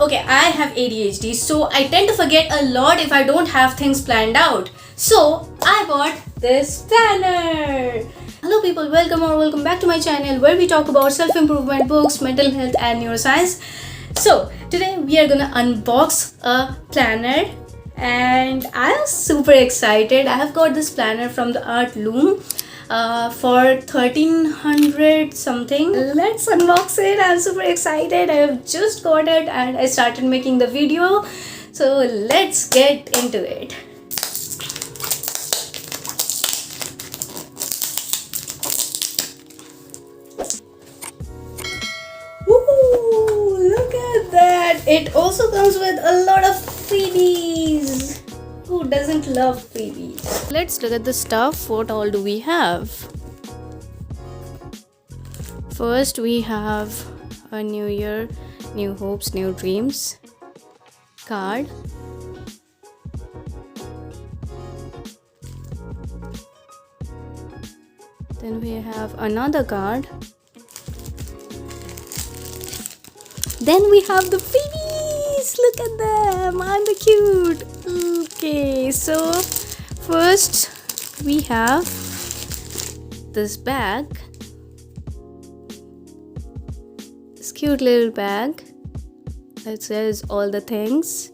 Okay, I have ADHD, so I tend to forget a lot if I don't have things planned out. So I bought this planner. Hello people, welcome back to my channel where we talk about self-improvement, books, mental health and neuroscience. So today we are gonna unbox a planner and I'm super excited. I have got this planner from the Art Loom for 1300 something. Let's unbox it. I'm super excited. I have just got it and I started making the video. So let's get into it. Woo! Look at that. It also comes with a lot of freebies. Who doesn't love freebies? Let's look at the stuff. What all do we have? First, we have a New Year, New Hopes, New Dreams card. Then we have another card. Then we have the freebies. Look at them. Aren't they cute? Okay, so first we have this bag. This cute little bag that says all the things.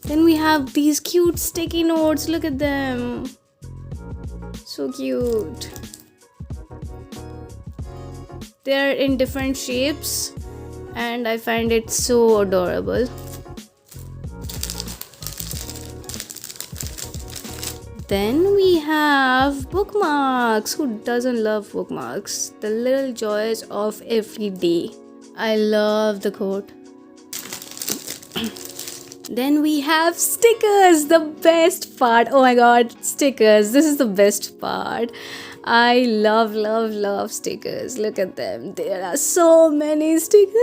Then we have these cute sticky notes. Look at them. So cute. They're in different shapes and I find it so adorable. Then we have bookmarks. Who doesn't love bookmarks? The little joys of every day. I love the quote. Then we have stickers, the best part. Oh my god, stickers. This is the best part. I love stickers. Look at them. There are so many stickers.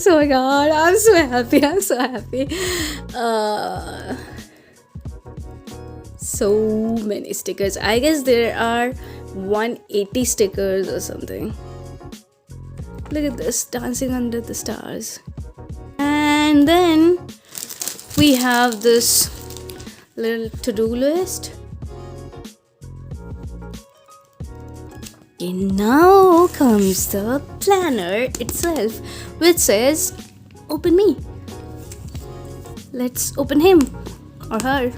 Oh my god, I'm so happy. So many stickers. I guess there are 180 stickers or something. Look at this, dancing under the stars. And then we have this little to-do list. And now comes the planner itself, which says, open me. Let's open him or her.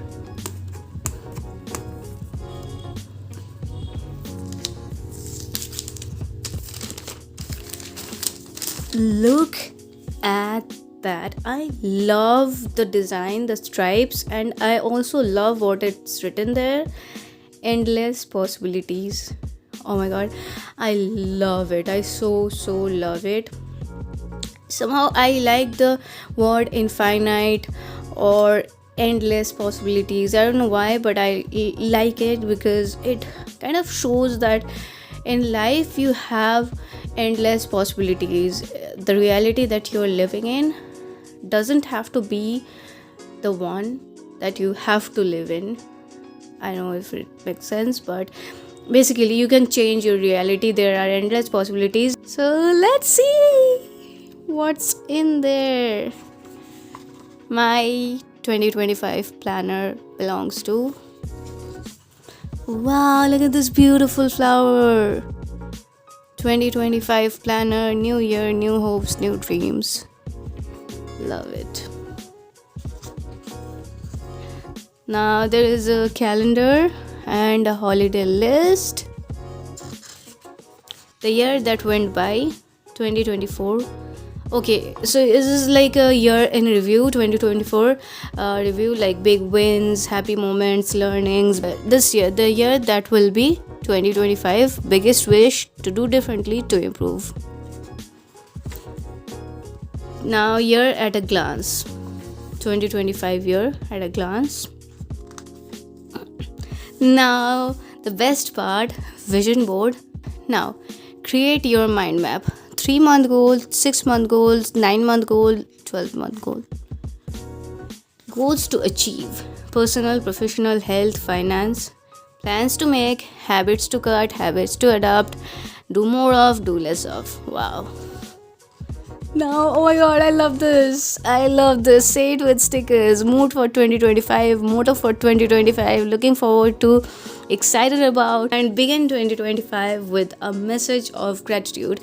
Look at that. I love the design, the stripes, and I also love what it's written there. Endless possibilities. Oh my god, I love it. I so love it. Somehow I like the word infinite or endless possibilities. I don't know why, but I like it because it kind of shows that in life you have endless possibilities. The reality that you're living in doesn't have to be the one that you have to live in. I don't know if it makes sense, but basically you can change your reality. There are endless possibilities. So let's see what's in there. My 2025 planner belongs to. Wow, look at this beautiful flower. 2025 planner, new year, new hopes, new dreams. Love it. Now there is a calendar and a holiday list. The year that went by, 2024. Okay, so this is like a year in review, 2024 review, like big wins, happy moments, learnings. This year, the year that will be 2025, biggest wish to do differently to improve. Now, year at a glance, 2025 year at a glance. Now, the best part, vision board. Now, create your mind map. 3-month goal, 6-month goals, 9-month goal, 12-month goal. Goals to achieve: personal, professional, health, finance. Plans to make, habits to cut, habits to adapt, do more of, do less of. Wow. Now, oh my god, I love this. I love this. Say it with stickers. Mood for 2025, motto for 2025. Looking forward to, excited about, and begin 2025 with a message of gratitude.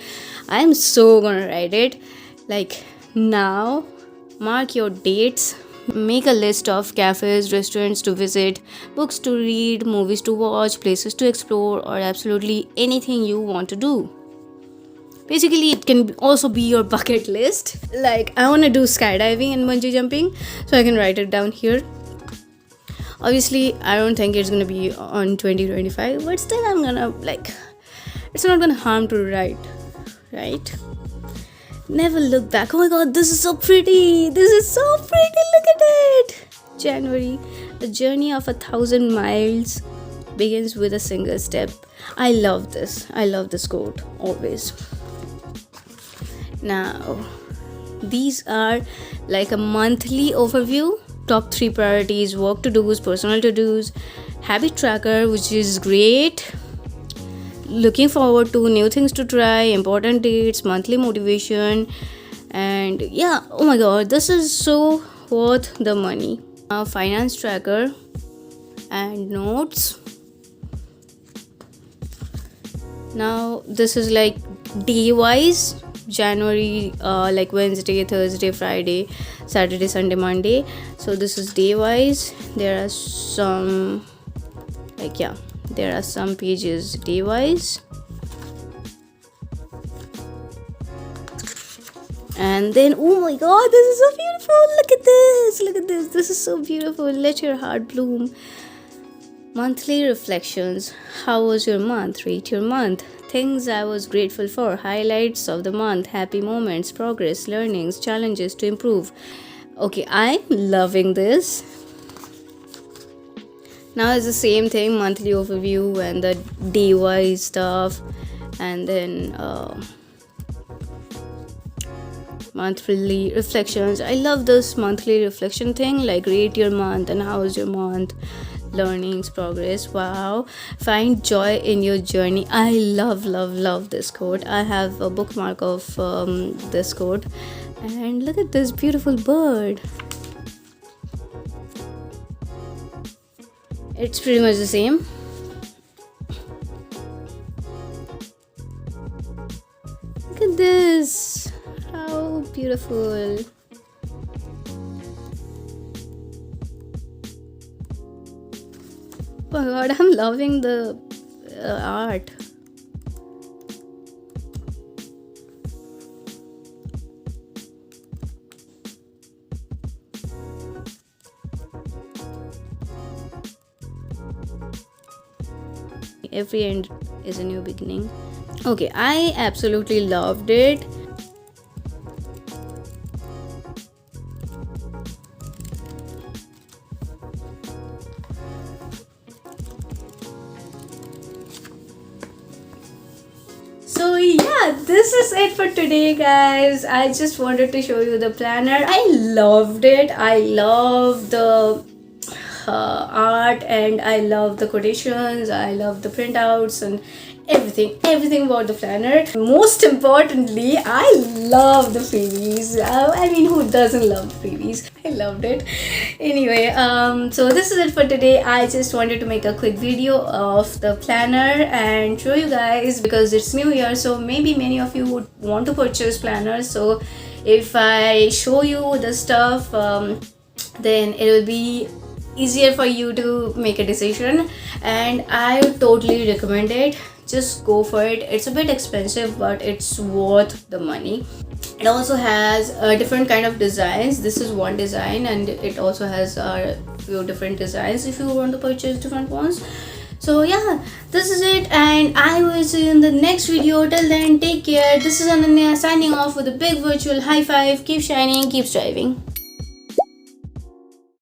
I'm so gonna write it. Like now, mark your dates. Make a list of cafes, restaurants to visit, books to read, movies to watch, places to explore, or absolutely anything you want to do. Basically, it can also be your bucket list. Like, I want to do skydiving and bungee jumping, so I can write it down here. Obviously, I don't think it's gonna be on 2025, but still, I'm gonna, like, it's not gonna harm to write, right? Never look back. Oh my god, this is so pretty. This is so pretty. Look at it. January, the journey of 1,000 miles begins with a single step. I love this. I love this quote always. Now, these are like a monthly overview. Top 3 priorities, work to do's, personal to do's, habit tracker, which is great. Looking forward to new things to try, important dates, monthly motivation, and yeah, oh my god, this is so worth the money. Finance tracker and notes. Now this is like day wise. January, like Wednesday, Thursday, Friday, Saturday, Sunday, Monday. So this is day wise. There are some, like, yeah, there are some pages day wise. And then, oh my god, this is so beautiful. Look at this. Look at this. This is so beautiful. Let your heart bloom. Monthly reflections. How was your month? Rate your month. Things I was grateful for. Highlights of the month. Happy moments. Progress. Learnings. Challenges to improve. Okay, I'm loving this. Now it's the same thing. Monthly overview and the day-wise stuff. And then monthly reflections. I love this monthly reflection thing. Like rate your month and how was your month. Learnings, progress. Wow. Find joy in your journey. I love this quote. I have a bookmark of this quote. And look at this beautiful bird. It's pretty much the same. Look at this. How beautiful. Oh my god, I'm loving the art. Every end is a new beginning. Okay, I absolutely loved it. So yeah, this is it for today, guys. I just wanted to show you the planner. I loved it. I love the art, and I love the quotations. I love the printouts and everything about the planner. Most importantly, I love the freebies. I mean, who doesn't love freebies? I loved it. Anyway, so this is it for today. I just wanted to make a quick video of the planner and show you guys, because it's new year, so maybe many of you would want to purchase planners. So if I show you the stuff, then it will be easier for you to make a decision, and I totally recommend it. Just go for it. It's a bit expensive, but it's worth the money. It also has a different kind of designs. This is one design, and it also has a few different designs if you want to purchase different ones. So yeah, this is it, and I will see you in the next video. Till then, take care. This is Ananya signing off with a big virtual high five. Keep shining, keep striving.